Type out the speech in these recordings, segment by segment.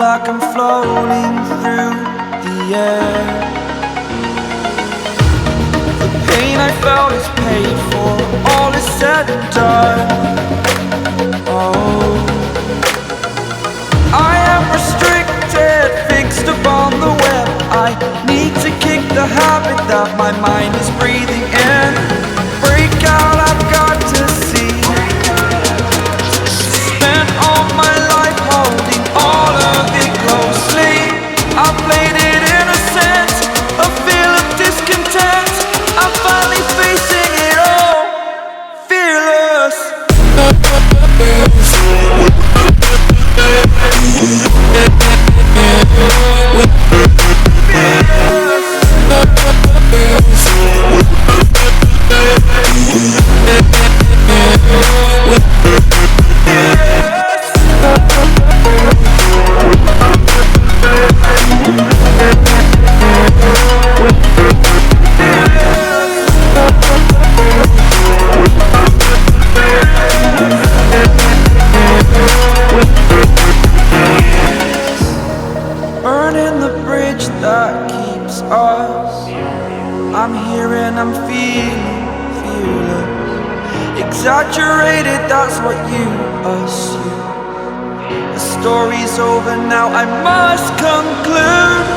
like I'm floating through the air. The pain I felt is paid for, all is said and done. Oh, I am restricted, fixed upon the web. I need to kick the habit that my mind is breathing in. Break out, I've got to see. Spent all my life holding all of it closely. I played it innocent, a feel of discontent. I'm finally facing it all, fearless. Burning the bridge that keeps us. I'm here and I'm feeling fearless. Exaggerated, that's what you assume. The story's over now, I must conclude.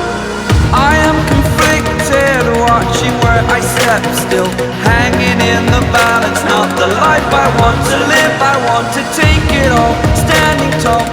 I am conflicted, watching where I step still, hanging in the balance. Not the life I want to live, I want to take it all, standing tall.